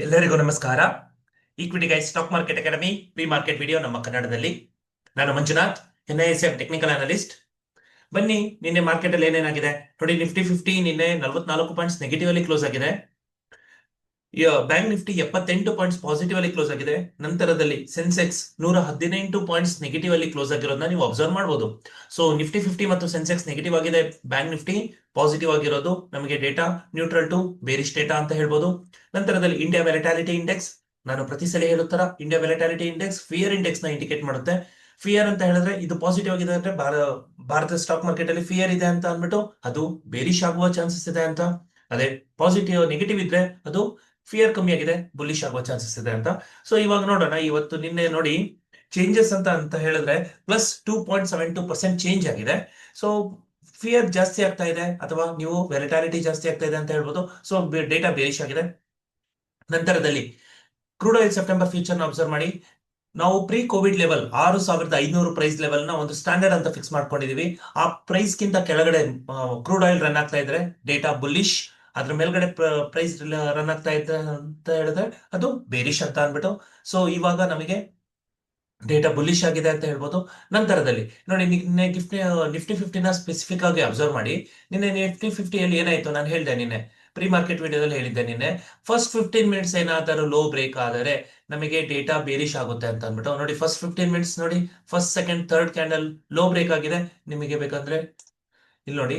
ಎಲ್ಲರಿಗೂ ನಮಸ್ಕಾರ. Equity guys stock market academy pre market video ನಮ್ಮ ಕನ್ನಡದಲ್ಲಿ. ನಾನು ಮಂಜುನಾಥ್, NISF ಟೆಕ್ನಿಕಲ್ ಅನಲಿಸ್ಟ್. ಬನ್ನಿ, ನಿನ್ನೆ ಮಾರ್ಕೆಟ್ ಅಲ್ಲಿ ಏನೇನಾಗಿದೆ ನೋಡಿ. ನಿಫ್ಟಿ 50 ನಿನ್ನೆ 44 ಪಾಯಿಂಟ್ಸ್ ನೆಗೆಟಿವ್ ಅಲ್ಲಿ ಕ್ಲೋಸ್ ಆಗಿದೆ. ಬ್ಯಾಂಕ್ ನಿಫ್ಟಿ 78 ಪಾಯಿಂಟ್ಸ್ ಪಾಸಿಟಿವ್ ಅಲ್ಲಿ ಕ್ಲೋಸ್ ಆಗಿದೆ. ನಂತರದಲ್ಲಿ ಸೆನ್ಸೆಕ್ಸ್ 118 ಪಾಯಿಂಟ್ಸ್ ನೆಗೆಟಿವ್ ಅಲ್ಲಿ ಕ್ಲೋಸ್ ಆಗಿರೋದನ್ನ ನೀವು ಅಬ್ಸರ್ವ್ ಮಾಡಬಹುದು. ಸೊ ನಿಫ್ಟಿ 50 ಮತ್ತು ಸೆನ್ಸೆಕ್ಸ್ ನೆಗೆಟಿವ್ ಆಗಿದೆ, ಬ್ಯಾಂಕ್ ನಿಫ್ಟಿ ಪಾಸಿಟಿವ್ ಆಗಿರೋದು ನಮಗೆ data neutral to bearish data ಅಂತ ಹೇಳ್ಬೋದು. ನಂತರದಲ್ಲಿ ಇಂಡಿಯಾ ವೆಲಟಾಲಿಟಿ ಇಂಡೆಕ್ಸ್, ನಾನು ಪ್ರತಿ ಸಲ ಹೇಳುತ್ತರ India volatility index fear index ನ ಇಂಡಿಕೇಟ್ ಮಾಡುತ್ತೆ. ಫಿಯರ್ ಅಂತ ಹೇಳಿದ್ರೆ ಇದು ಪಾಸಿಟಿವ್ ಆಗಿದೆ ಅಂದ್ರೆ ಭಾರತ ಸ್ಟಾಕ್ ಮಾರ್ಕೆಟ್ ಅಲ್ಲಿ ಫಿಯರ್ ಇದೆ ಅಂತ ಅಂದ್ಬಿಟ್ಟು ಅದು ಬೇರಿಶ್ ಆಗುವ ಚಾನ್ಸಸ್ ಇದೆ ಅಂತ. ಅದೇ ಪಾಸಿಟಿವ್ ನೆಗೆಟಿವ್ ಇದ್ರೆ ಅದು ಫಿಯರ್ ಕಮ್ಮಿ ಆಗಿದೆ, ಬುಲ್ಲಿಶ್ ಆಗುವ ಚಾನ್ಸಸ್ ಇದೆ ಅಂತ. ಸೊ ಇವಾಗ ನೋಡೋಣ, ಇವತ್ತು ನಿನ್ನೆ ನೋಡಿ ಚೇಂಜಸ್ ಅಂತ ಹೇಳಿದ್ರೆ +2.72% ಚೇಂಜ್ ಆಗಿದೆ. ಸೊ ಫಿಯರ್ ಜಾಸ್ತಿ ಆಗ್ತಾ ಇದೆ ಅಥವಾ ನೀವು ವೆಲಟಾಲಿಟಿ ಜಾಸ್ತಿ ಆಗ್ತಾ ಇದೆ ಅಂತ ಹೇಳ್ಬೋದು. ಸೊ ಡೇಟಾ ಬೇರಿಶ್ ಆಗಿದೆ. ನಂತರದಲ್ಲಿ ಕ್ರೂಡ್ ಆಯಿಲ್ ಸೆಪ್ಟೆಂಬರ್ ಫ್ಯೂಚರ್ ನ ಅಬ್ಸರ್ವ್ ಮಾಡಿ. ನಾವು pre Covid level 6500 price level ನ ಒಂದು ಸ್ಟ್ಯಾಂಡರ್ಡ್ ಅಂತ ಫಿಕ್ಸ್ ಮಾಡ್ಕೊಂಡಿದೀವಿ. ಆ ಪ್ರೈಸ್ ಗಿಂತ ಕೆಳಗಡೆ ಕ್ರೂಡ್ ಆಯಿಲ್ ರನ್ ಆಗ್ತಾ ಇದ್ರೆ ಡೇಟಾ ಬುಲ್ಲಿಶ್, ಅದ್ರ ಮೇಲ್ಗಡೆ ಪ್ರೈಸ್ ರನ್ ಆಗ್ತಾ ಇದೆ ಅಂತ ಹೇಳಿದ್ರೆ ಅದು ಬೇರಿಶ್ ಅಂತ ಅನ್ಬಿಟ್ಟು. ಸೊ ಇವಾಗ ನಮಗೆ ಡೇಟಾ ಬುಲ್ಲಿಶ್ ಆಗಿದೆ ಅಂತ ಹೇಳ್ಬೋದು. ನಂತರದಲ್ಲಿ ನೋಡಿ, ನಿಫ್ಟಿ 50 ನ ಸ್ಪೆಸಿಫಿಕ್ ಆಗಿ ಅಬ್ಸರ್ವ್ ಮಾಡಿ. ನಿನ್ನೆ ನಿಫ್ಟಿ 50 ಏನಾಯ್ತು ನಾನು ಹೇಳಿದೆ, ನಿನ್ನೆ ಪ್ರೀ ಮಾರ್ಕೆಟ್ ವಿಡಿಯೋದಲ್ಲಿ ಹೇಳಿದ್ದೆ. ನಿನ್ನೆ ಫಸ್ಟ್ 15 ಮಿನಿಟ್ಸ್ ಏನಾದರೂ ಲೋ ಬ್ರೇಕ್ ಆದರೆ ನಮಗೆ ಡೇಟಾ ಬೇರಿಶ್ ಆಗುತ್ತೆ ಅಂತ ಅಂದ್ಬಿಟ್ಟು. ನೋಡಿ ಫಸ್ಟ್ 15 ಮಿನಿಟ್ಸ್ ನೋಡಿ, first second third candle low break ಆಗಿದೆ. ನಿಮಗೆ ಬೇಕಂದ್ರೆ ಇಲ್ಲಿ ನೋಡಿ,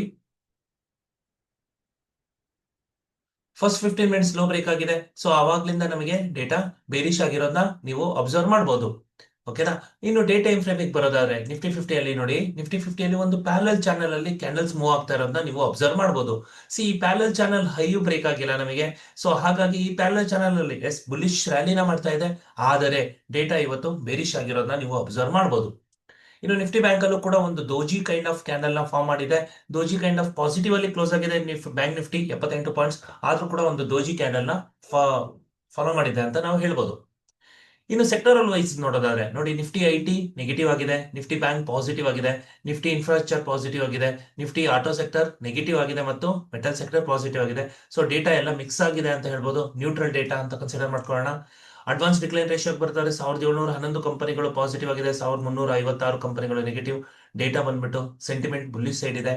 ಫಸ್ಟ್ 15 ಮಿನಿಟ್ಸ್ ಲೋ ಬ್ರೇಕ್ ಆಗಿದೆ. ಸೊ ಅವಾಗ್ಲಿಂದ ನಮಗೆ ಡೇಟಾ ಬೇರಿಶ್ ಆಗಿರೋದನ್ನ ನೀವು ಅಬ್ಸರ್ವ್ ಮಾಡಬಹುದು. ಓಕೆನಾ. ಇನ್ನು ಡೇ ಟೈಮ್ ಫ್ರೇಮ್ ಬರೋದಾದ್ರೆ ನಿಫ್ಟಿ 50 ನೋಡಿ, ನಿಫ್ಟಿ 50 ಒಂದು ಪ್ಯಾರಲಲ್ ಚಾನಲ್ ಅಲ್ಲಿ ಕ್ಯಾಂಡಲ್ಸ್ ಮೂವ್ ಆಗ್ತಾ ಇರೋದನ್ನ ನೀವು ಅಬ್ಸರ್ವ್ ಮಾಡಬಹುದು. ಸಿ ಈ ಪ್ಯಾರಲಲ್ ಚಾನಲ್ ಹೈಯು ಬ್ರೇಕ್ ಆಗಿಲ್ಲ ನಮಗೆ. ಸೊ ಹಾಗಾಗಿ ಈ ಪ್ಯಾರಲಲ್ ಚಾನಲ್ ಅಲ್ಲಿ ಬುಲಿಶ್ ರ್ಯಾಲಿನ ಮಾಡ್ತಾ ಇದೆ, ಆದರೆ ಡೇಟಾ ಇವತ್ತು ಬೇರಿಶ್ ಆಗಿರೋದನ್ನ ನೀವು ಅಬ್ಸರ್ವ್ ಮಾಡಬಹುದು. ಇನ್ನು ನಿಫ್ಟಿ ಬ್ಯಾಂಕ್ ಅಲ್ಲೂ ಕೂಡ ಒಂದು ದೋಜಿ ಕೈಂಡ್ ಆಫ್ ಕ್ಯಾಂಡಲ್ ನ ಫಾರ್ಮ್ ಮಾಡಿದೆ. ದೋಜಿ ಕೈಂಡ್ ಆಫ್ ಪಾಸಿಟಿವ್ ಅಲ್ಲಿ ಕ್ಲೋಸ್ ಆಗಿದೆ ಬ್ಯಾಂಕ್ ನಿಫ್ಟಿ 78 ಪಾಯಿಂಟ್ಸ್, ಆದ್ರೂ ಕೂಡ ಒಂದು ದೋಜಿ ಕ್ಯಾಂಡಲ್ ನ ಫಾಲೋ ಮಾಡಿದೆ ಅಂತ ನಾವು ಹೇಳ್ಬೋದು. ಇನ್ನು ಸೆಕ್ಟರಲ್ ವೈಸ್ ನೋಡೋದಾದ್ರೆ ನೋಡಿ, ನಿಫ್ಟಿ IT ನೆಗೆಟಿವ್ ಆಗಿದೆ, ನಿಫ್ಟಿ ಬ್ಯಾಂಕ್ ಪಾಸಿಟಿವ್ ಆಗಿದೆ, ನಿಫ್ಟಿ ಇನ್ಫ್ರಾಸ್ಟ್ರಕ್ಚರ್ ಪಾಸಿಟಿವ್ ಆಗಿದೆ, ನಿಫ್ಟಿ ಆಟೋ ಸೆಕ್ಟರ್ ನೆಗೆಟಿವ್ ಆಗಿದೆ ಮತ್ತು ಮೆಟಲ್ ಸೆಕ್ಟರ್ ಪಾಸಿಟಿವ್ ಆಗಿದೆ. ಸೊ ಡೇಟಾ ಎಲ್ಲ ಮಿಕ್ಸ್ ಆಗಿದೆ ಅಂತ ಹೇಳ್ಬೋದು, ನ್ಯೂಟ್ರಲ್ ಡೇಟಾ ಅಂತ ಕನ್ಸಿಡರ್ ಮಾಡ್ಕೊಳ್ಳೋಣ. ಅಡ್ವಾನ್ಸ್ ಡಿಕ್ಲೈನ್ ರೇಷಿಯೋ ಬರ್ತಾರೆ 1711 ಕಂಪನಿಗಳು ಪಾಸಿಟಿವ್ ಆಗಿದೆ, 1356 ಕಂಪನಿಗಳು ನೆಗೆಟಿವ್. ಡೇಟಾ ಬಂದ್ಬಿಟ್ಟು ಸೆಂಟಿಮೆಂಟ್ ಬುಲ್ಲಿಶ್ ಸೈಡ್ ಇದೆ.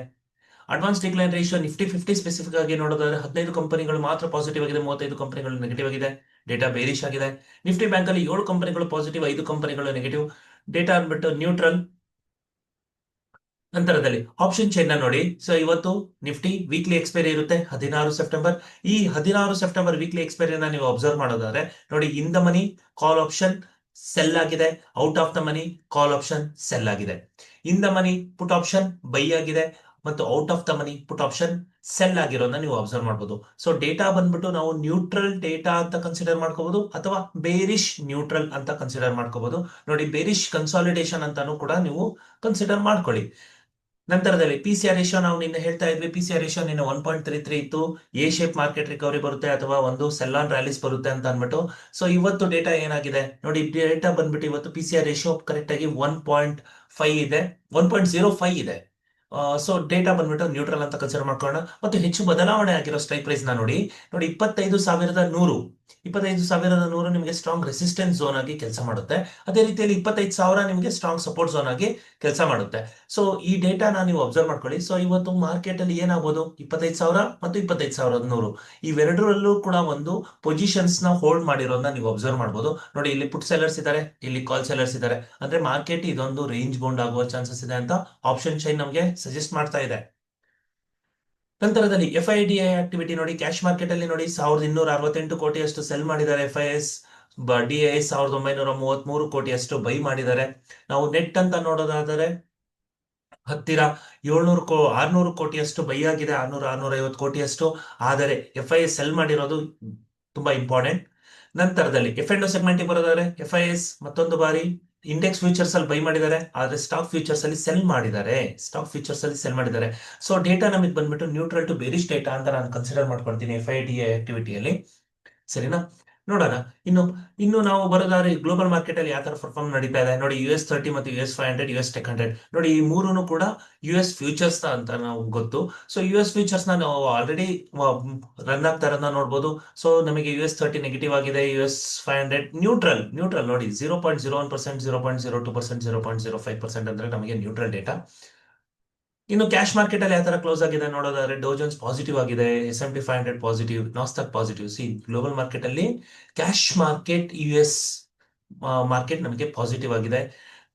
Advance decline ratio Nifty 50 specific ಆಗಿ ನೋಡೋದಾದ್ರೆ 15 ಕಂಪನಿಗಳು ಮಾತ್ರ ಪಾಸಿಟಿವ್ ಆಗಿದೆ, 35 ಕಂಪನಿಗಳು ನೆಗೆಟಿವ್ ಆಗಿದೆ. ಡೇಟಾ ಬೇರಿಶ್ ಆಗಿದೆ. ನಿಫ್ಟಿ ಬ್ಯಾಂಕ್ ಅಲ್ಲಿ 7 ಕಂಪನಿಗಳು ಪಾಸಿಟಿವ್, 5 ಕಂಪನಿಗಳು ನೆಗೆಟಿವ್. ಡೇಟಾ ಅಂದ್ಬಿಟ್ಟು ನ್ಯೂಟ್ರಲ್. ನಂತರದಲ್ಲಿ ಆಪ್ಷನ್ ಚೈನ್ ನೋಡಿ. ಸೊ ಇವತ್ತು ನಿಫ್ಟಿ ವೀಕ್ಲಿ ಎಕ್ಸ್ಪೈರಿ ಇರುತ್ತೆ 16 ಸೆಪ್ಟೆಂಬರ್. ಈ 16 ಸೆಪ್ಟೆಂಬರ್ ವೀಕ್ಲಿ ಎಕ್ಸ್ಪೈರಿನ ನೀವು ಅಬ್ಸರ್ವ್ ಮಾಡೋದಾದ್ರೆ ನೋಡಿ, in the money call option sell ಆಗಿದೆ, out of the money call option sell ಆಗಿದೆ. In the money put option buy ಆಗಿದೆ ಮತ್ತು out of the money put option sell ಆಗಿರೋದನ್ನ ನೀವು ಅಬ್ಸರ್ವ್ ಮಾಡಬಹುದು. ಸೊ ಡೇಟಾ ಬಂದ್ಬಿಟ್ಟು ನಾವು ನ್ಯೂಟ್ರಲ್ ಡೇಟಾ ಅಂತ ಕನ್ಸಿಡರ್ ಮಾಡ್ಕೋಬಹುದು ಅಥವಾ ಬೇರಿಶ್ ನ್ಯೂಟ್ರಲ್ ಅಂತ ಕನ್ಸಿಡರ್ ಮಾಡ್ಕೋಬಹುದು. ನೋಡಿ ಬೇರಿಶ್ ಕನ್ಸಾಲಿಡೇಷನ್ ಅಂತಾನು ಕೂಡ ನೀವು ಕನ್ಸಿಡರ್ ಮಾಡ್ಕೊಳ್ಳಿ. ನಂತರದಲ್ಲಿ PCR ರೇಷಿಯೋ ನಾವು ನಿನ್ನೆ ಹೇಳ್ತಾ ಇದ್ವಿ, PCR ರೇಷಿಯೋ ನಿನ್ನೆ 1.33 ಇತ್ತು. ಎ ಶೇಪ್ ಮಾರ್ಕೆಟ್ ರಿಕವರಿ ಬರುತ್ತೆ ಅಥವಾ ಒಂದು ಸೆಲ್ ಆನ್ ರ್ಯಾಲೀಸ್ ಬರುತ್ತೆ ಅಂತ ಅಂದ್ಬಿಟ್ಟು. ಸೊ ಇವತ್ತು ಡೇಟಾ ಏನಾಗಿದೆ ನೋಡಿ, ಡೇಟಾ ಬಂದ್ಬಿಟ್ಟು ಇವತ್ತು PCR ರೇಷಿಯೋ ಕರೆಕ್ಟ್ ಆಗಿ 1.5 ಇದೆ, 1.05 ಇದೆ. ಸೊ ಡೇಟಾ ಬಂದ್ಬಿಟ್ಟು ನ್ಯೂಟ್ರಲ್ ಅಂತ ಕನ್ಸಿಡರ್ ಮಾಡ್ಕೊಳ್ಳೋಣ. ಮತ್ತು ಹೆಚ್ಚು ಬದಲಾವಣೆ ಆಗಿರೋ ಸ್ಟ್ರೈಕ್ ಪ್ರೈಸ್ ನೋಡಿ 25,100. 25,100 ನಿಮಗೆ ಸ್ಟ್ರಾಂಗ್ ರೆಸಿಸ್ಟೆನ್ಸ್ ಝೋನ್ ಆಗಿ ಕೆಲಸ ಮಾಡುತ್ತೆ. ಅದೇ ರೀತಿಯಲ್ಲಿ 25,000 ನಿಮಗೆ ಸ್ಟ್ರಾಂಗ್ ಸಪೋರ್ಟ್ ಝೋನ್ ಆಗಿ ಕೆಲಸ ಮಾಡುತ್ತೆ. ಸೊ ಈ ಡೇಟಾನ ನೀವು ಅಬ್ಸರ್ವ್ ಮಾಡ್ಕೊಳ್ಳಿ. ಸೊ ಇವತ್ತು ಮಾರ್ಕೆಟ್ ಅಲ್ಲಿ ಏನಾಗಬಹುದು, 25,000 ಮತ್ತು 25,100 ಇವೆರಡರಲ್ಲೂ ಕೂಡ ಒಂದು ಪೊಸಿಷನ್ಸ್ ನ ಹೋಲ್ಡ್ ಮಾಡಿರೋದನ್ನ ನೀವು ಅಬ್ಸರ್ವ್ ಮಾಡಬಹುದು. ನೋಡಿ ಇಲ್ಲಿ ಪುಟ್ ಸೆಲ್ಲರ್ಸ್ ಇದ್ದಾರೆ, ಇಲ್ಲಿ ಕಾಲ್ ಸೆಲ್ಲರ್ಸ್ ಇದ್ದಾರೆ. ಅಂದ್ರೆ ಮಾರ್ಕೆಟ್ ಇದೊಂದು ರೇಂಜ್ ಬೌಂಡ್ ಆಗುವ ಚಾನ್ಸಸ್ ಇದೆ ಅಂತ ಆಪ್ಷನ್ ಚೈನ್ ನಮಗೆ ಸಜೆಸ್ಟ್ ಮಾಡ್ತಾ ಇದೆ. ನಂತರದಲ್ಲಿ FIDI ಆಕ್ಟಿವಿಟಿ ನೋಡಿ, ಕ್ಯಾಶ್ ಮಾರ್ಕೆಟ್ ಅಲ್ಲಿ ನೋಡಿ 1268 ಕೋಟಿಯಷ್ಟು ಸೆಲ್ ಮಾಡಿದ್ದಾರೆ FIS. DIS 1933 ಕೋಟಿಯಷ್ಟು ಬೈ ಮಾಡಿದ್ದಾರೆ. ನಾವು ನೆಟ್ ಅಂತ ನೋಡೋದಾದರೆ ಹತ್ತಿರ 600 ಕೋಟಿಯಷ್ಟು ಬೈ ಆಗಿದೆ, 650 ಕೋಟಿಯಷ್ಟು. ಆದರೆ FIS ಸೆಲ್ ಮಾಡಿರೋದು ತುಂಬಾ ಇಂಪಾರ್ಟೆಂಟ್. ನಂತರದಲ್ಲಿ F&O ಸೆಗ್ಮೆಂಟ್ ಬರೋದಾದ್ರೆ FIS ಮತ್ತೊಂದು ಬಾರಿ ಇಂಡೆಕ್ಸ್ ಫ್ಯೂಚರ್ಸ್ ಅಲ್ಲಿ ಬೈ ಮಾಡಿದ್ದಾರೆ, ಆದ್ರೆ ಸ್ಟಾಕ್ ಫ್ಯೂಚರ್ಸ್ ಅಲ್ಲಿ ಸೆಲ್ ಮಾಡಿದ್ದಾರೆ. ಸೊ ಡೇಟಾ ನಮಗೆ ಬಂದ್ಬಿಟ್ಟು ನ್ಯೂಟ್ರಲ್ ಟು ಬೇರಿಶ್ ಡೇಟಾ ಅಂತ ನಾನು ಕನ್ಸಿಡರ್ ಮಾಡ್ಕೊಳ್ತೀನಿ FIDI ಆಕ್ಟಿವಿಟಿಯಲ್ಲಿ, ಸರಿನಾ. ನೋಡೋಣ. ಇನ್ನು ಇನ್ನು ನಾವು ಬರೋದಾದ್ರೆ ಗ್ಲೋಬಲ್ ಮಾರ್ಕೆಟ್ ಅಲ್ಲಿ ಯಾವ ತರ ಪರ್ಫಾರ್ಮ್ ನಡೀತಾ ಇದೆ ನೋಡಿ. US 30 ಮತ್ತು US 500, US Tech 100 ನೋಡಿ, ಈ ಮೂರನ್ನು ಕೂಡ US ಫ್ಯೂಚರ್ಸ್ ಅಂತ ನಾವು ಗೊತ್ತು. ಸೊ US ಫ್ಯೂಚರ್ಸ್ ನಾವು ಆಲ್ರೆಡಿ ರನ್ ಆಗ್ತಾ ಇರೋದನ್ನ ನೋಡ್ಬೋದು. ಸೊ ನಮಗೆ US 30 ನೆಗೆಟಿವ್ ಆಗಿದೆ, US 500 ನ್ಯೂಟ್ರಲ್ ನ್ಯೂಟ್ರಲ್ ನೋಡಿ, 0.01%, 0.02%, 0.05% ಅಂದ್ರೆ ನಮಗೆ ನ್ಯೂಟ್ರಲ್ ಡೇಟಾ. ಇನ್ನು ಕ್ಯಾಶ್ ಮಾರ್ಕೆಟ್ ಅಲ್ಲಿ ಯಾವ ತರ ಕ್ಲೋಸ್ ಆಗಿದೆ ನೋಡೋದಾದ್ರೆ, ಡೋಜನ್ಸ್ ಪಾಸಿಟಿವ್ ಆಗಿದೆ, S&P 500 positive, Nasdaq positive. See global market ಅಲ್ಲಿ ಕ್ಯಾಶ್ ಮಾರ್ಕೆಟ್ ಮಾರ್ಕೆಟ್ ನಮಗೆ ಪಾಸಿಟಿವ್ ಆಗಿದೆ.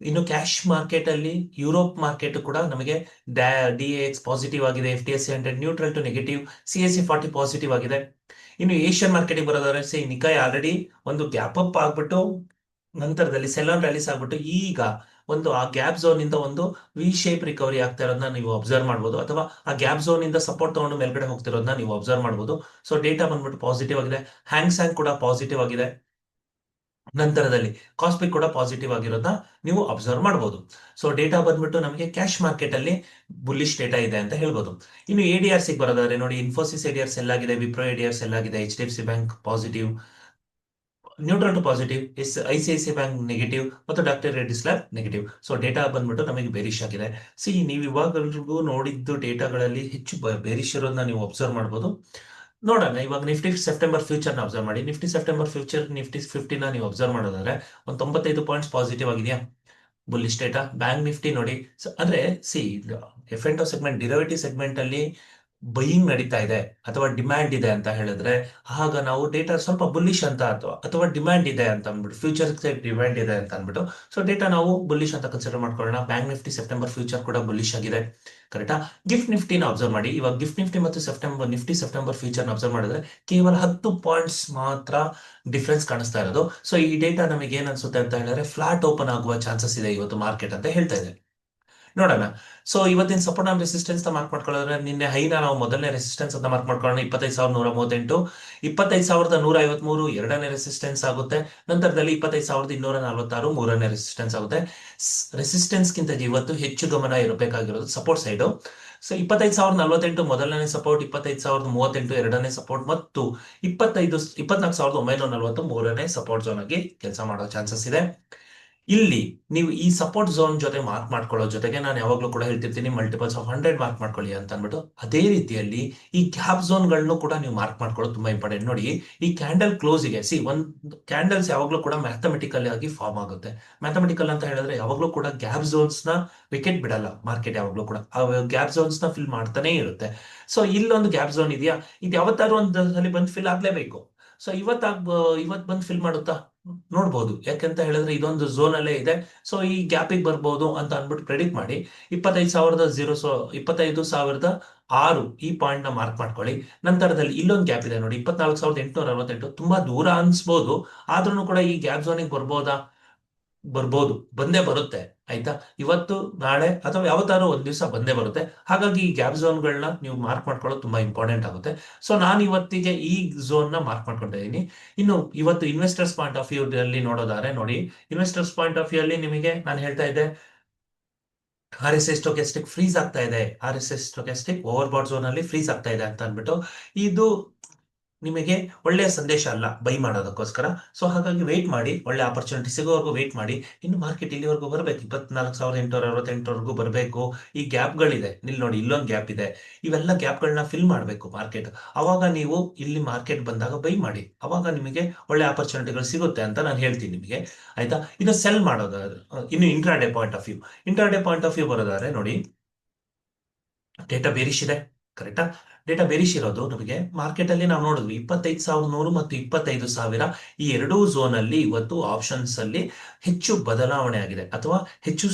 ಇನ್ನು ಕ್ಯಾಶ್ ಮಾರ್ಕೆಟ್ ಅಲ್ಲಿ ಯುರೋಪ್ ಮಾರ್ಕೆಟ್ ಕೂಡ ನಮಗೆ DAX ಪಾಸಿಟಿವ್ ಆಗಿದೆ, FTSE 100 neutral to negative, CAC 40 positive ಆಗಿದೆ. ಇನ್ನು ಏಷ್ಯನ್ ಮಾರ್ಕೆಟ್ ಬರೋದಾದ್ರೆ, ಸಿ ನಿಕಾಯ್ ಆಲ್ರೆಡಿ ಒಂದು ಗ್ಯಾಪ್ ಅಪ್ ಆಗ್ಬಿಟ್ಟು ನಂತರದಲ್ಲಿ ಸೆಲ್ ಆನ್ ರ್ಯಾಲೀಸ್ ಆಗ್ಬಿಟ್ಟು ಈಗ ಒಂದು ಆ ಗ್ಯಾಪ್ ಝೋನ್ ಇಂದ ಒಂದು ಶೇಪ್ ರಿಕವರಿ ಆಗ್ತಾ ಇರೋದನ್ನ ನೀವು ಅಬ್ಸರ್ವ್ ಮಾಡ್ಬೋದು, ಅಥವಾ ಆ ಗ್ಯಾಪ್ ಝೋನ್ ಇಂದ ಸಪೋರ್ಟ್ ತಗೊಂಡು ಮೇಲ್ಗಡೆ ಹೋಗ್ತಿರೋದನ್ನ ನೀವು ಅಬ್ಸರ್ವ್ ಮಾಡ್ಬೋದು. ಸೊ ಡೇಟಾ ಬಂದ್ಬಿಟ್ಟು ಪಾಸಿಟಿವ್ ಆಗಿದೆ, ಹ್ಯಾಂಗ್ ಕೂಡ ಪಾಸಿಟಿವ್ ಆಗಿದೆ, ನಂತರದಲ್ಲಿ ಕಾಸ್ಪಿಕ್ ಕೂಡ ಪಾಸಿಟಿವ್ ಆಗಿರೋದನ್ನ ನೀವು ಅಬ್ಸರ್ವ್ ಮಾಡಬಹುದು. ಸೊ ಡೇಟಾ ಬಂದ್ಬಿಟ್ಟು ನಮಗೆ ಕ್ಯಾಶ್ ಮಾರ್ಕೆಟ್ ಅಲ್ಲಿ ಬುಲ್ಲಿಶ್ ಡೇಟಾ ಇದೆ ಅಂತ ಹೇಳ್ಬೋದು. ಇನ್ನು ADRs ಬರೋದಾದ್ರೆ ನೋಡಿ, ಇನ್ಫೋಸಿಸ್ ADR ಸೆಲ್ ಆಗಿದೆ, ವಿಪ್ರೋ ADR ಸೆಲ್ ಆಗಿದೆ, HDFC bank positive, neutral to positive, ICICI bank negative ಮತ್ತು doctor Reddy's lab negative. So data ಬಂದ್ಬಿಟ್ಟು ನಮಗೆ ಬೇರಿಶ್ ಆಗಿದೆ. ಸಿ ನೀವು ಇವಾಗಲೂ ನೋಡಿದ್ದು ಡೇಟಾಗಳಲ್ಲಿ ಹೆಚ್ಚು ಬೇರಿಶ್ ಇರೋದನ್ನ ನೀವು ಅಬ್ಸರ್ವ್ ಮಾಡ್ಬೋದು. ನೋಡೋಣ, ಇವಾಗ ನಿಫ್ಟಿ ಸೆಪ್ಟೆಂಬರ್ ಫ್ಯೂಚರ್ ನ ಅಬ್ಸರ್ವ್ ಮಾಡಿ. ನಿಫ್ಟಿ ಸೆಪ್ಟೆಂಬರ್ ಫ್ಯೂಚರ್ ನಿಫ್ಟಿ 50 ನೀವು ಅಬ್ಸರ್ವ್ ಮಾಡೋದಾದ್ರೆ ಒಂದು 95 ಪಾಯಿಂಟ್ಸ್ ಪಾಸಿಟಿವ್ ಆಗಿದೆಯಾ, ಬುಲ್ಲಿಶ್ ಡೇಟಾ. ಬ್ಯಾಂಕ್ ನಿಫ್ಟಿ ನೋಡಿ, ಅಂದ್ರೆ C F&O segment, derivative segment ಅಲ್ಲಿ ಬೈಯಿಂಗ್ ನಡೀತಾ ಇದೆ ಅಥವಾ ಡಿಮ್ಯಾಂಡ್ ಇದೆ ಅಂತ ಹೇಳಿದ್ರೆ, ಆಗ ನಾವು ಡೇಟಾ ಸ್ವಲ್ಪ ಬುಲ್ಲಿಶ್ ಅಂತ ಅಥವಾ ಡಿಮ್ಯಾಂಡ್ ಇದೆ ಅಂತ ಅಂದ್ಬಿಟ್ಟು, ಫ್ಯೂಚರ್ ಡಿಮ್ಯಾಂಡ್ ಇದೆ ಅಂತ ಅಂದ್ಬಿಟ್ಟು, ಸೊ ಡೇಟಾ ನಾವು ಬುಲ್ಲಿಶ್ ಅಂತ ಕನ್ಸಿಡರ್ ಮಾಡ್ಕೊಳ್ಳೋಣ. ಬ್ಯಾಂಕ್ ನಿಫ್ಟಿ ಸೆಪ್ಟೆಂಬರ್ ಫ್ಯೂಚರ್ ಕೂಡ ಬುಲ್ಲಿಶ್ ಆಗಿದೆ, ಕರೆಕ್ಟಾ. ಗಿಫ್ಟ್ ನಿಫ್ಟಿನ ಅಬ್ಸರ್ವ್ ಮಾಡಿ. ಇವಾಗ ಗಿಫ್ಟ್ ನಿಫ್ಟಿ ಮತ್ತು ನಿಫ್ಟಿ ಸೆಪ್ಟೆಂಬರ್ ಫ್ಯೂಚರ್ ನ ಅಬ್ಸರ್ವ್ ಮಾಡಿದ್ರೆ ಕೇವಲ 10 ಪಾಯಿಂಟ್ಸ್ ಮಾತ್ರ ಡಿಫ್ರೆನ್ಸ್ ಕಾಣಿಸ್ತಾ ಇರೋದು. ಸೊ ಈ ಡೇಟಾ ನಮಗೆ ಏನ್ ಅನ್ಸುತ್ತೆ ಅಂತ ಹೇಳಿದ್ರೆ, ಫ್ಲಾಟ್ ಓಪನ್ ಆಗುವ ಚಾನ್ಸಸ್ ಇದೆ ಇವತ್ತು ಮಾರ್ಕೆಟ್ ಅಂತ ಹೇಳ್ತಾ ಇದೆ. ನೋಡೋಣ. ಸೊ ಇವತ್ತಿನ ಸಪೋರ್ಟ್ ಅಂಡ್ ರೆಸಿಸ್ಟೆನ್ಸ್ ಮಾರ್ಕ್ ಮಾಡ್ಕೊಳ್ಳೋದ್ರೆ, ನಿನ್ನೆ ಹೈನ ನಾವು ಮೊದಲನೇ ರೆಸಿಸ್ಟೆನ್ಸ್ ಅಂತ ಮಾರ್ಕ್ ಮಾಡ್ಕೊಳ್ಳೋಣ 25,138, 25,153 ಎರಡನೇ ರೆಸಿಸ್ಟೆನ್ಸ್ ಆಗುತ್ತೆ. ನಂತರದಲ್ಲಿ 25,246 ಮೂರನೇ ರೆಸಿಸ್ಟೆನ್ಸ್ ಆಗುತ್ತೆ. ರೆಸಿಸ್ಟೆನ್ಸ್ ಗಿಂತ ಇವತ್ತು ಹೆಚ್ಚು ಗಮನ ಇರಬೇಕಾಗಿರೋದು ಸಪೋರ್ಟ್ ಸೈಡ್. ಸೊ 25,048 ಮೊದಲನೇ ಸಪೋರ್ಟ್, 25,038 ಎರಡನೇ ಸಪೋರ್ಟ್, ಮತ್ತು 24,940 ಮೂರನೇ ಸಪೋರ್ಟ್ ಝೋನ್ ಆಗಿ ಕೆಲಸ ಮಾಡೋ ಚಾನ್ಸಸ್ ಇದೆ. ಇಲ್ಲಿ ನೀವು ಈ ಸಪೋರ್ಟ್ ಝೋನ್ ಜೊತೆ ಮಾರ್ಕ್ ಮಾಡ್ಕೊಳ್ಳೋ ಜೊತೆಗೆ, ನಾನು ಯಾವಾಗ್ಲೂ ಕೂಡ ಹೇಳ್ತಿರ್ತೀನಿ ಮಲ್ಟಿಪಲ್ಸ್ ಆಫ್ 100 ಮಾರ್ಕ್ ಮಾಡ್ಕೊಳ್ಳಿ ಅಂತ ಅಂದ್ಬಿಟ್ಟು. ಅದೇ ರೀತಿಯಲ್ಲಿ ಈ ಗ್ಯಾಪ್ ಝೋನ್ ಗಳನ್ನು ಕೂಡ ನೀವು ಮಾರ್ಕ್ ಮಾಡ್ಕೊಳ್ಳೋದು ತುಂಬಾ ಇಂಪಾರ್ಟೆಂಟ್. ನೋಡಿ, ಈ ಕ್ಯಾಂಡಲ್ ಕ್ಲೋಸ್ಗೆ ಒಂದು ಕ್ಯಾಂಡಲ್ಸ್ ಯಾವಾಗ್ಲೂ ಕೂಡ ಮ್ಯಾಥಮೆಟಿಕಲ್ ಆಗಿ ಫಾರ್ಮ್ ಆಗುತ್ತೆ. ಮ್ಯಾಥಮೆಟಿಕಲ್ ಅಂತ ಹೇಳಿದ್ರೆ ಯಾವಾಗ್ಲೂ ಕೂಡ ಗ್ಯಾಪ್ ಝೋನ್ಸ್ ನ ವಿಕೆಟ್ ಬಿಡಲ್ಲ ಮಾರ್ಕೆಟ್, ಯಾವಾಗ್ಲೂ ಕೂಡ ಆ ಗ್ಯಾಪ್ ಝೋನ್ಸ್ ನ ಫಿಲ್ ಮಾಡ್ತಾನೆ ಇರುತ್ತೆ. ಸೊ ಇಲ್ಲೊಂದು ಗ್ಯಾಪ್ ಝೋನ್ ಇದೆಯಾ, ಇದು ಯಾವತ್ತಾದ್ರೂ ಒಂದು ಸಲ ಬಂದು ಫಿಲ್ ಆಗ್ಲೇಬೇಕು. ಸೊ ಇವತ್ ಬಂದು ಫಿಲ್ ಮಾಡುತ್ತಾ ನೋಡ್ಬೋದು, ಯಾಕಂತ ಹೇಳಿದ್ರೆ ಇದೊಂದು ಝೋನ್ ಅಲ್ಲೇ ಇದೆ. ಸೊ ಈ ಗ್ಯಾಪಿಗೆ ಬರ್ಬೋದು ಅಂತ ಅನ್ಬಿಟ್ಟು ಪ್ರೆಡಿಕ್ಟ್ ಮಾಡಿ 25,6 ಈ ಪಾಯಿಂಟ್ ನ ಮಾರ್ಕ್ ಮಾಡ್ಕೊಳ್ಳಿ. ನಂತರದಲ್ಲಿ ಇಲ್ಲೊಂದು ಗ್ಯಾಪ್ ಇದೆ ನೋಡಿ, 24,868, ತುಂಬಾ ದೂರ ಅನ್ಸ್ಬೋದು, ಆದ್ರೂ ಕೂಡ ಈ ಗ್ಯಾಪ್ ಝೋನಿಗೆ ಬರ್ಬೋದು, ಬಂದೇ ಬರುತ್ತೆ. ಆಯ್ತಾ, ಇವತ್ತು ನಾಳೆ ಅಥವಾ ಯಾವತ್ತಾದ್ರೂ ಒಂದ್ ದಿವಸ ಬಂದೇ ಬರುತ್ತೆ. ಹಾಗಾಗಿ ಈ ಗ್ಯಾಪ್ ಝೋನ್ಗಳನ್ನ ನೀವು ಮಾರ್ಕ್ ಮಾಡ್ಕೊಳ್ಳೋದು ತುಂಬಾ ಇಂಪಾರ್ಟೆಂಟ್ ಆಗುತ್ತೆ. ಸೊ ನಾನು ಇವತ್ತಿಗೆ ಈ ಝೋನ್ ನ ಮಾರ್ಕ್ ಮಾಡ್ಕೊಂಡಿದ್ದೀನಿ. ಇನ್ನು ಇವತ್ತು ಇನ್ವೆಸ್ಟರ್ಸ್ ಪಾಯಿಂಟ್ ಆಫ್ ವ್ಯೂ ಅಲ್ಲಿ ನೋಡೋದಾದ್ರೆ ನೋಡಿ, ಇನ್ವೆಸ್ಟರ್ಸ್ ಪಾಯಿಂಟ್ ಆಫ್ ವ್ಯೂ ಅಲ್ಲಿ ನಿಮಗೆ ನಾನು ಹೇಳ್ತಾ ಇದ್ದೆ, RSI ಸ್ಟೋಕ್ಯಾಸ್ಟಿಕ್ ಫ್ರೀಸ್ ಆಗ್ತಾ ಇದೆ, RSI ಸ್ಟೋಕ್ಯಾಸ್ಟಿಕ್ ಓವರ್ ಬಾಟ್ ಝೋನ್ ಅಲ್ಲಿ ಫ್ರೀಸ್ ಆಗ್ತಾ ಇದೆ ಅಂತ ಅಂದ್ಬಿಟ್ಟು, ಇದು ನಿಮಗೆ ಒಳ್ಳೆಯ ಸಂದೇಶ ಅಲ್ಲ ಬೈ ಮಾಡೋದಕ್ಕೋಸ್ಕರ. ಸೊ ಹಾಗಾಗಿ ವೇಟ್ ಮಾಡಿ, ಒಳ್ಳೆ ಆಪರ್ಚುನಿಟಿ ಸಿಗೋವರೆಗೂ ವೇಟ್ ಮಾಡಿ. ಇನ್ನು ಮಾರ್ಕೆಟ್ ಇಲ್ಲಿವರೆಗೂ ಬರಬೇಕು, 24,868ವರೆಗೂ ಬರಬೇಕು. ಈ ಗ್ಯಾಪ್ಗಳಿದೆ, ಇಲ್ಲಿ ನೋಡಿ, ಇಲ್ಲೊಂದು ಗ್ಯಾಪ್ ಇದೆ, ಇವೆಲ್ಲ ಗ್ಯಾಪ್ಗಳನ್ನ ಫಿಲ್ ಮಾಡಬೇಕು ಮಾರ್ಕೆಟ್. ಅವಾಗ ನೀವು ಇಲ್ಲಿ ಮಾರ್ಕೆಟ್ ಬಂದಾಗ ಬೈ ಮಾಡಿ, ಅವಾಗ ನಿಮಗೆ ಒಳ್ಳೆ ಆಪರ್ಚುನಿಟಿಗಳು ಸಿಗುತ್ತೆ ಅಂತ ನಾನು ಹೇಳ್ತೀನಿ ನಿಮಗೆ. ಆಯ್ತಾ, ಇನ್ನು ಸೆಲ್ ಮಾಡೋದಾದ್ರೆ, ಇನ್ನು ಇಂಟ್ರಾಡೇ ಪಾಯಿಂಟ್ ಆಫ್ ವ್ಯೂ ಬರೋದಾದ್ರೆ ನೋಡಿ, ಡೇಟಾ ಬೇರಿಶ್ ಇದೆ, ಕರೆಕ್ಟಾ. ಡೇಟಾ ಬೇರಿಶ್ ಇರೋದು ನಮಗೆ ಮಾರ್ಕೆಟ್ ಅಲ್ಲಿ ನಾವು ನೋಡಿದ್ವಿ 25,100 ಮತ್ತು 25,000 ಈ ಎರಡೂ ಝೋನ್ ಅಲ್ಲಿ ಇವತ್ತು ಆಪ್ಷನ್ಸ್ ಅಲ್ಲಿ ಹೆಚ್ಚು ಬದಲಾವಣೆ ಆಗಿದೆ, ಅಥವಾ ಹೆಚ್ಚು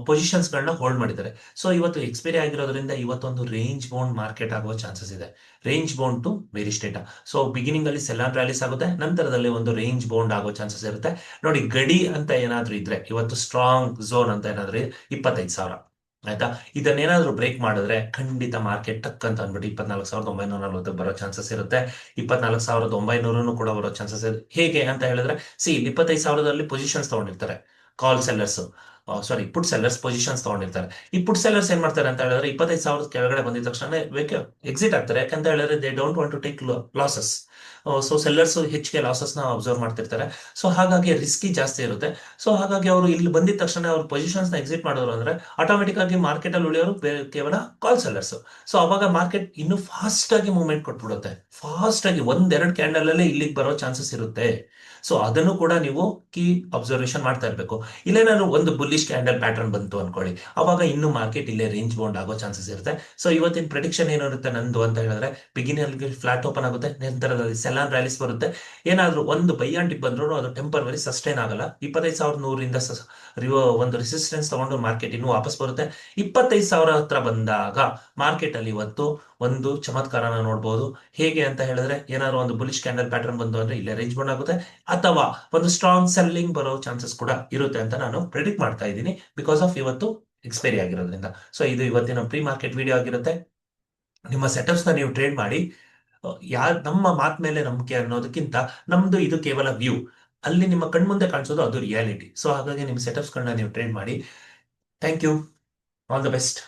ಪೊಸಿಷನ್ಸ್ ಗಳನ್ನ ಹೋಲ್ಡ್ ಮಾಡಿದ್ದಾರೆ. ಸೊ ಇವತ್ತು ಎಕ್ಸ್ಪೈರಿ ಆಗಿರೋದ್ರಿಂದ ಇವತ್ತೊಂದು ರೇಂಜ್ ಬೌಂಡ್ ಮಾರ್ಕೆಟ್ ಆಗುವ ಚಾನ್ಸಸ್ ಇದೆ, range bound to bearish data. So beginning ಅಲ್ಲಿ ಸೆಲ್ ಆನ್ ರ್ಯಾಲೀಸ್ ಆಗುತ್ತೆ, ನಂತರದಲ್ಲಿ ಒಂದು ರೇಂಜ್ ಬೌಂಡ್ ಆಗೋ ಚಾನ್ಸಸ್ ಇರುತ್ತೆ. ನೋಡಿ, ಗಡಿ ಅಂತ ಏನಾದ್ರೂ ಇದ್ರೆ, ಇವತ್ತು ಸ್ಟ್ರಾಂಗ್ ಝೋನ್ ಅಂತ ಏನಾದ್ರೂ 25,000, ಆಯ್ತಾ. ಇದನ್ನೇನಾದ್ರೂ ಬ್ರೇಕ್ ಮಾಡಿದ್ರೆ ಖಂಡಿತ ಮಾರ್ಕೆಟ್ ಟಕ್ ಅಂತ ಅಂದ್ಬಿಟ್ಟು 24,940 ಬರೋ ಚಾನ್ಸಸ್ ಇರುತ್ತೆ. 24,900 ಕೂಡ ಬರೋ ಚಾನ್ಸಸ್ ಇದೆ. ಹೇಗೆ ಅಂತ ಹೇಳಿದ್ರೆ, ಇಲ್ಲಿ 25,000 ಪೊಸಿಷನ್ಸ್ ತಗೊಂಡಿರ್ತಾರೆ ಕಾಲ್ ಸೆಲ್ಲರ್ಸ್. ಸಾರಿ ಪುಟ್ ಸೆಲ್ಲರ್ಸ್ ಪೊಸಿಷನ್ಸ್ ತಗೊಂಡಿರ್ತಾರೆ. ಈ ಪುಟ್ ಸೆಲ್ಲರ್ಸ್ ಏನ್ ಮಾಡ್ತಾರೆ ಅಂತ ಹೇಳಿದ್ರೆ 25,000 ಕೆಳಗಡೆ ಬಂದಿದ ತಕ್ಷಣ ಎಕ್ಸಿಟ್ ಆಗ್ತಾರೆ. ಯಾಕಂತ ಹೇಳಿದ್ರೆ they don't want to take losses. So sellers ಹೆಚ್ಚಿಗೆ ಲಾಸಸ್ ನ ಅಬ್ಸರ್ವ್ ಮಾಡ್ತಿರ್ತಾರೆ. ಸೊ ಹಾಗಾಗಿ ರಿಸ್ಕಿ ಜಾಸ್ತಿ ಇರುತ್ತೆ. ಸೊ ಹಾಗಾಗಿ ಅವರು ಇಲ್ಲಿ ಬಂದಿದ ತಕ್ಷಣ ಅವ್ರ ಪೊಸಿಷನ್ಸ್ ನ ಎಕ್ಸಿಟ್ ಮಾಡೋರು ಅಂದ್ರೆ ಆಟೋಮೆಟಿಕ್ ಆಗಿ ಮಾರ್ಕೆಟ್ ಅಲ್ಲಿ ಉಳಿಯೋರು ಕೇವಲ ಕಾಲ್ ಸೆಲ್ಲರ್ಸ್. ಸೊ ಅವಾಗ ಮಾರ್ಕೆಟ್ ಇನ್ನು ಫಾಸ್ಟ್ ಆಗಿ ಮೂವ್ಮೆಂಟ್ ಕೊಟ್ಬಿಡುತ್ತೆ. ಫಾಸ್ಟ್ ಆಗಿ ಒಂದೆರಡು ಕ್ಯಾಂಡಲ್ ಅಲ್ಲೇ ಇಲ್ಲಿಗೆ ಬರೋ ಚಾನ್ಸಸ್ ಇರುತ್ತೆ. ಸೊ ಅದನ್ನು ಕೂಡ ನೀವು ಕೀ ಅಬ್ಸರ್ವೇಷನ್ ಮಾಡ್ತಾ ಇರಬೇಕು. ಇಲ್ಲೇನಾದ್ರು ಒಂದು ಬುಲ್ಲಿಶ್ ಕ್ಯಾಂಡಲ್ ಪ್ಯಾಟರ್ನ್ ಬಂತು ಅನ್ಕೊಳ್ಳಿ, ಅವಾಗ ಇನ್ನು ಮಾರ್ಕೆಟ್ ಇಲ್ಲೇ ರೇಂಜ್ ಬೌಂಡ್ ಆಗೋ ಚಾನ್ಸಸ್ ಇರುತ್ತೆ. ಸೊ ಇವತ್ತಿನ ಪ್ರಿಡಿಕ್ಷನ್ ಏನಿರುತ್ತೆ ನಂದು ಅಂತ ಹೇಳಿದ್ರೆ, ಬಿಗಿನಿಯರ್ ಫ್ಲಾಟ್ ಓಪನ್ ಆಗುತ್ತೆ, ನಂತರದಲ್ಲಿ ಸೆಲಾನ್ ರ್ಯಾಲಿಸ್ ಬರುತ್ತೆ. ಏನಾದ್ರೂ ಒಂದು ಬೈ ಅಂಡ್ ಡಿಪ್ ಬಂದ್ರು ಅದು ಟೆಂಪರರಿ ಸಸ್ಟೈನ್ ಆಗಲ್ಲ. 25,100 ಒಂದು ರೆಸಿಸ್ಟೆನ್ಸ್ ತಗೊಂಡು ಮಾರ್ಕೆಟ್ ಇನ್ನು ವಾಪಸ್ ಬರುತ್ತೆ. 25,000 ಹತ್ರ ಬಂದಾಗ ಮಾರ್ಕೆಟ್ ಅಲ್ಲಿ ಇವತ್ತು ಒಂದು ಚಮತ್ಕಾರನ ನೋಡಬಹುದು. ಹೇಗೆ ಅಂತ ಹೇಳಿದ್ರೆ, ಏನಾದ್ರು ಒಂದು ಬುಲಿಶ್ ಕ್ಯಾಂಡಲ್ ಪ್ಯಾಟರ್ನ್ ಬಂದು ಅಂದ್ರೆ ಇಲ್ಲೇ ರೇಂಜ್ ಬೌಂಡ್ ಆಗುತ್ತೆ, ಅಥವಾ ಒಂದು ಸ್ಟ್ರಾಂಗ್ ಸೆಲ್ಲಿಂಗ್ ಬರೋ ಚಾನ್ಸಸ್ ಕೂಡ ಇರುತ್ತೆ ಅಂತ ನಾನು ಪ್ರಿಡಿಕ್ಟ್ ಮಾಡ್ತಾ ಇದ್ದೀನಿ, ಬಿಕಾಸ್ ಆಫ್ ಇವತ್ತು ಎಕ್ಸ್ಪೈರಿ ಆಗಿರೋದ್ರಿಂದ. ಸೊ ಇದು ಇವತ್ತಿನ ಪ್ರೀ ಮಾರ್ಕೆಟ್ ವಿಡಿಯೋ ಆಗಿರುತ್ತೆ. ನಿಮ್ಮ ಸೆಟಪ್ಸ್ ನ ನೀವು ಟ್ರೇಡ್ ಮಾಡಿ. ನಮ್ಮ ಮಾತ್ ಮೇಲೆ ನಂಬಿಕೆ ಅನ್ನೋದಕ್ಕಿಂತ ನಮ್ದು ಇದು ಕೇವಲ ವ್ಯೂ. ಅಲ್ಲಿ ನಿಮ್ಮ ಕಣ್ಮುಂದೆ ಕಾಣಿಸೋದು ಅದು ರಿಯಾಲಿಟಿ. ಸೊ ಹಾಗಾಗಿ ನಿಮ್ಮ ಸೆಟಪ್ಸ್ ಗಳನ್ನ ನೀವು ಟ್ರೇಡ್ ಮಾಡಿ. Thank you. All the best.